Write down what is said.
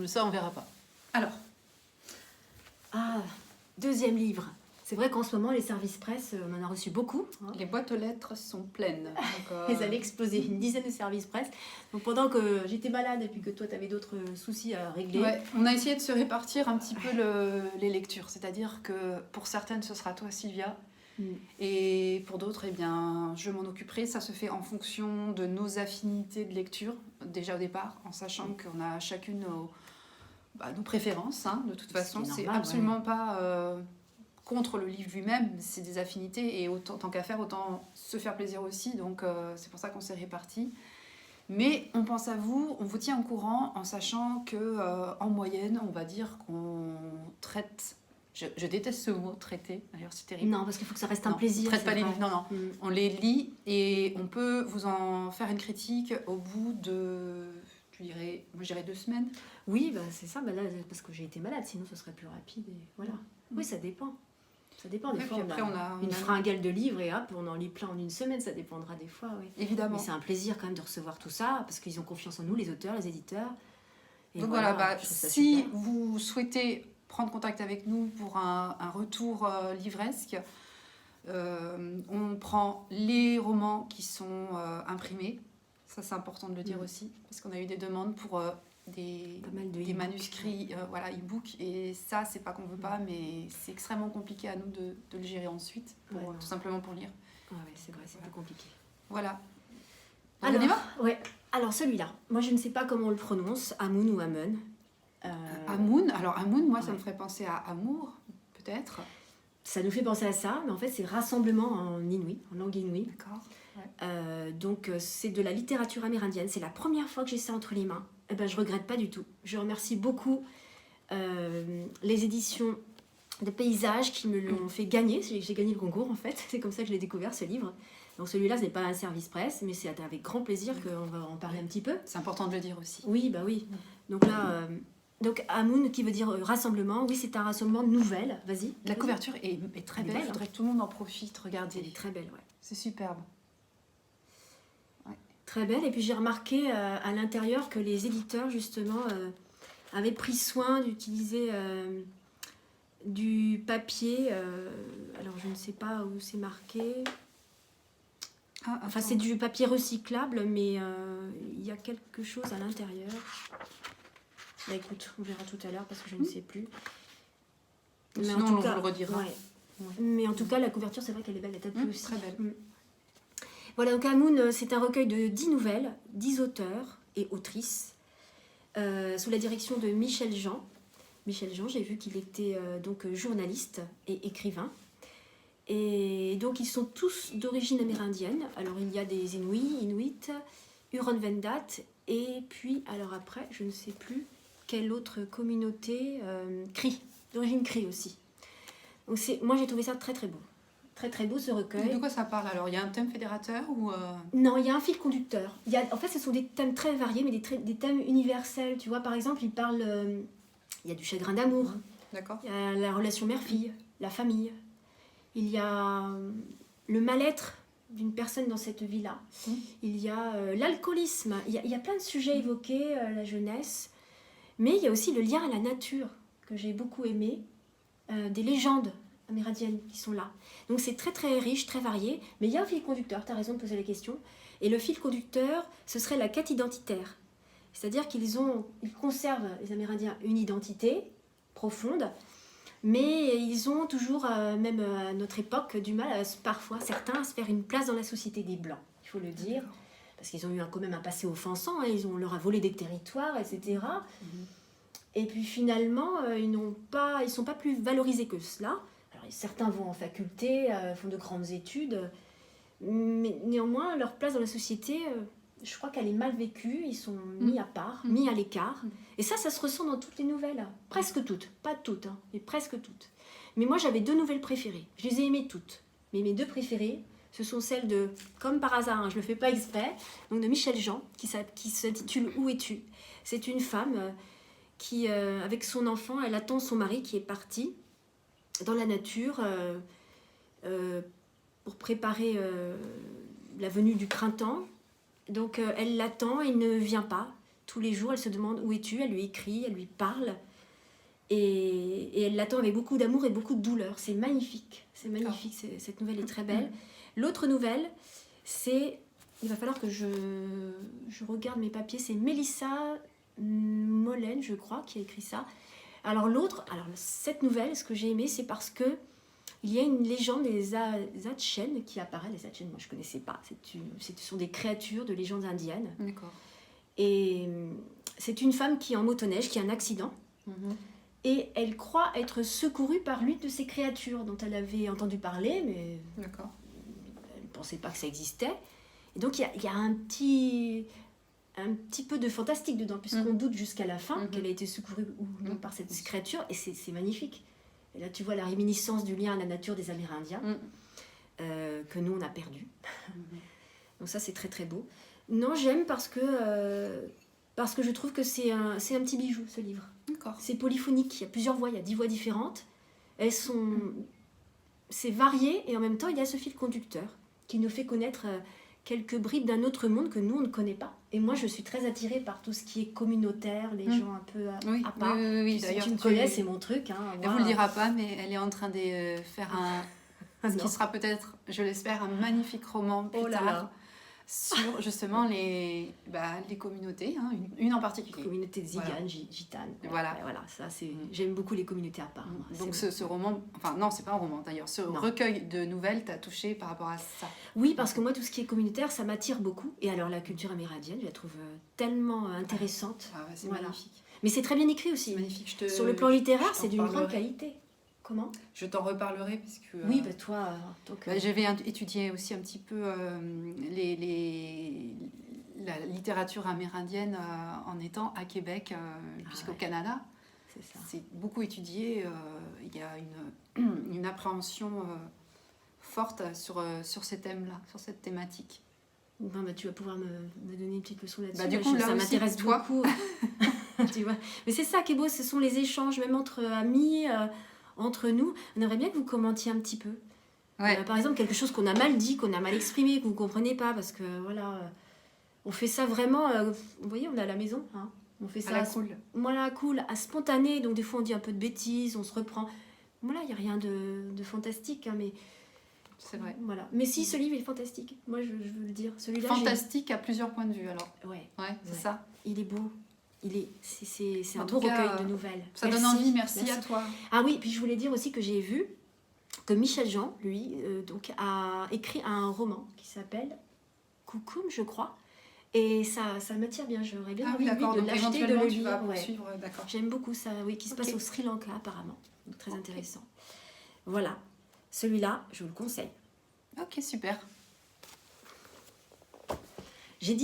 Ça, on verra pas. Alors, Deuxième livre. C'est vrai qu'en ce moment, les services presse, on en a reçu beaucoup. les boîtes aux lettres sont pleines. Donc, Ils allaient exploser, une dizaine de services presse. Donc pendant que j'étais malade et puis que toi, tu avais d'autres soucis à régler. ouais, on a essayé de se répartir un petit peu les lectures. C'est-à-dire que pour certaines, ce sera toi, Sylvia. Et pour d'autres, eh bien, je m'en occuperai. Ça se fait en fonction de nos affinités de lecture, déjà au départ, en sachant qu'on a chacune nos préférences. Hein, de toute façon, c'est normal, absolument pas contre le livre lui-même, c'est des affinités. Et autant, tant qu'à faire, autant se faire plaisir aussi. Donc, c'est pour ça qu'on s'est répartis. Mais on pense à vous, on vous tient au courant en sachant que en moyenne, on va dire qu'on traite. Je déteste ce mot, traiter, d'ailleurs c'est terrible. Non, parce qu'il faut que ça reste un Non, plaisir. on traite c'est pas les vrai. livres, non. On les lit et on peut vous en faire une critique au bout de, je dirais 2 semaines. Oui, c'est ça. Là, parce que j'ai été malade, sinon ce serait plus rapide. Et voilà. Oui, ça dépend. Ça dépend. Des Ouais, fois, puis après, on a une fringale de livres et hop, on en lit plein en une semaine. Ça dépendra des fois, oui. Évidemment. Mais c'est un plaisir quand même de recevoir tout ça parce qu'ils ont confiance en nous, les auteurs, les éditeurs. Et Donc voilà, voilà, je trouve ça si super. vous souhaitez prendre contact avec nous pour un retour livresque, on prend les romans qui sont imprimés. Ça, c'est important de le dire aussi, parce qu'on a eu des demandes pour des manuscrits e-book. Et ça, c'est pas qu'on veut pas, mais c'est extrêmement compliqué à nous de le gérer ensuite, tout simplement pour lire. Ouais, c'est vrai, c'est plus compliqué. Voilà. Alors, on y va ? Ouais. Alors celui-là, moi je ne sais pas comment on le prononce, Amun ou Amun. Amun, alors Amun, moi ça me ferait penser à amour, peut-être. Ça nous fait penser à ça, mais en fait c'est rassemblement en inuit, en langue inuit. D'accord. Donc c'est de la littérature amérindienne, c'est la première fois que j'ai ça entre les mains. Et ben je regrette pas du tout. Je remercie beaucoup les éditions de Paysages qui me l'ont fait gagner. J'ai gagné le concours en fait, c'est comme ça que je l'ai découvert ce livre. Donc celui-là, ce n'est pas un service presse, mais c'est avec grand plaisir qu'on va en parler un petit peu. C'est important de le dire aussi. Oui, bah oui. Donc là, Amun qui veut dire rassemblement, oui, c'est un rassemblement de nouvelles. Vas-y. La couverture est très belle, belle, je voudrais que tout le monde en profite, regardez. Elle est très belle, ouais. C'est superbe. Très belle, et puis j'ai remarqué à l'intérieur que les éditeurs, justement, avaient pris soin d'utiliser du papier, alors je ne sais pas où c'est marqué... Enfin, c'est du papier recyclable, mais il y a quelque chose à l'intérieur. Bah, écoute, on verra tout à l'heure parce que je ne sais plus. Mais sinon, on vous le redira. Ouais. Mais en tout cas, la couverture, c'est vrai qu'elle est belle. Elle est aussi. Très belle. Voilà, donc Amun, c'est un recueil de 10 nouvelles, 10 auteurs et autrices, sous la direction de Michel Jean. Michel Jean, j'ai vu qu'il était donc journaliste et écrivain. Et donc ils sont tous d'origine amérindienne. Alors il y a des Inuits, Huron-Wendat, et puis alors après je ne sais plus quelle autre communauté, Cri, d'origine Cri aussi. Donc moi j'ai trouvé ça très très beau. Très très beau ce recueil. De quoi ça parle alors ? Il y a un thème fédérateur ou Non, il y a un fil conducteur. En fait ce sont des thèmes très variés mais des thèmes universels. Tu vois, par exemple il parle, il y a du chagrin d'amour, D'accord. il y a la relation mère-fille, la famille. Il y a le mal-être d'une personne dans cette vie-là. Il y a l'alcoolisme. Il y a plein de sujets évoqués, la jeunesse. Mais il y a aussi le lien à la nature, que j'ai beaucoup aimé. Des légendes amérindiennes qui sont là. Donc c'est très très riche, très varié. Mais il y a un fil conducteur, tu as raison de poser la question. Et le fil conducteur, ce serait la quête identitaire. C'est-à-dire qu'ils conservent, les Amérindiens, une identité profonde. Mais ils ont toujours, même à notre époque, du mal, parfois, certains, à se faire une place dans la société des Blancs, il faut le dire. Parce qu'ils ont eu quand même un passé offensant, hein, on leur a volé des territoires, etc. Et puis finalement, ils ne sont pas plus valorisés que cela. Alors, certains vont en faculté, font de grandes études, mais néanmoins, leur place dans la société, je crois qu'elle est mal vécue, ils sont mis à part, mis à l'écart. Et ça se ressent dans toutes les nouvelles, presque toutes, pas toutes, hein, mais presque toutes. Mais moi j'avais 2 nouvelles préférées, je les ai aimées toutes. Mais mes 2 préférées, ce sont celles de, comme par hasard, hein, je ne le fais pas exprès, donc de Michel Jean, qui s'intitule « Où es-tu ?» C'est une femme qui, avec son enfant, elle attend son mari qui est parti dans la nature pour préparer la venue du printemps. Donc elle l'attend, il ne vient pas. Tous les jours, elle se demande où es-tu, elle lui écrit, elle lui parle. Et elle l'attend avec beaucoup d'amour et beaucoup de douleur. C'est magnifique, cette nouvelle est très belle. L'autre nouvelle, c'est, il va falloir que je regarde mes papiers, c'est Mélissa Mollen, je crois, qui a écrit ça. Alors cette nouvelle, ce que j'ai aimé, c'est parce que il y a une légende des Achen qui apparaît. Les Achen, moi je ne connaissais pas. Ce sont des créatures de légendes indiennes. D'accord. Et c'est une femme qui est en motoneige, qui a un accident. Et elle croit être secourue par l'une de ces créatures dont elle avait entendu parler, mais D'accord. elle ne pensait pas que ça existait. Et donc il y a un petit peu de fantastique dedans, puisqu'on doute jusqu'à la fin qu'elle a été secourue ou non par cette créature, et c'est magnifique. Et là tu vois la réminiscence du lien à la nature des Amérindiens, que nous on a perdu. Donc ça c'est très très beau. Non, j'aime parce que je trouve que c'est un petit bijou, ce livre. D'accord. C'est polyphonique, il y a plusieurs voix, il y a 10 voix différentes. C'est varié, et en même temps il y a ce fil conducteur qui nous fait connaître quelques bribes d'un autre monde que nous on ne connaît pas. Et moi je suis très attirée par tout ce qui est communautaire, les gens un peu à part. Oui. D'ailleurs, tu me connais, c'est mon truc. Hein, elle ne vous le dira pas, mais elle est en train de faire ce qui sera peut-être, je l'espère, un magnifique roman plus tard. Sur justement les communautés, hein, une en particulier. Communauté de Ziganes, gitanes. Voilà. Ça, j'aime beaucoup les communautés à part. Donc ce roman, enfin non, c'est pas un roman d'ailleurs, ce recueil de nouvelles t'a touché par rapport à ça. Oui, parce que moi, tout ce qui est communautaire, ça m'attire beaucoup. Et alors la culture amérindienne, je la trouve tellement intéressante. C'est magnifique. Mais c'est très bien écrit aussi. Magnifique. Sur le plan littéraire, c'est d'une grande qualité. Comment ? Je t'en reparlerai parce que... Oui, toi... j'avais étudié aussi un petit peu la littérature amérindienne en étant à Québec, puisqu'au Canada, c'est beaucoup étudié. Il y a une appréhension forte sur ces thèmes-là, sur cette thématique. Tu vas pouvoir me donner une petite leçon là-dessus. Du coup, ça m'intéresse beaucoup. Tu vois. Mais c'est ça qui est beau, ce sont les échanges, même entre amis... entre nous, on aimerait bien que vous commentiez un petit peu. Par exemple, quelque chose qu'on a mal dit, qu'on a mal exprimé, que vous ne comprenez pas, parce que on fait ça vraiment, vous voyez, on est à la maison, hein, on fait ça cool, à spontané, donc des fois on dit un peu de bêtises, on se reprend. Voilà, il n'y a rien de fantastique, hein, mais... C'est vrai. Voilà. Mais si, ce livre est fantastique, moi je veux le dire. Celui-là, fantastique à plusieurs points de vue, alors. C'est ça. Il est beau. C'est un beau recueil de nouvelles. Ça donne envie, merci à toi. Ah oui, puis je voulais dire aussi que j'ai vu que Michel Jean, lui, a écrit un roman qui s'appelle Coucoum, je crois. Et ça m'attire bien, j'aurais bien envie de l'acheter, de le lire. J'aime beaucoup ça, qui se passe au Sri Lanka apparemment. Donc, très intéressant. Voilà, celui-là, je vous le conseille. Ok, super. J'ai dit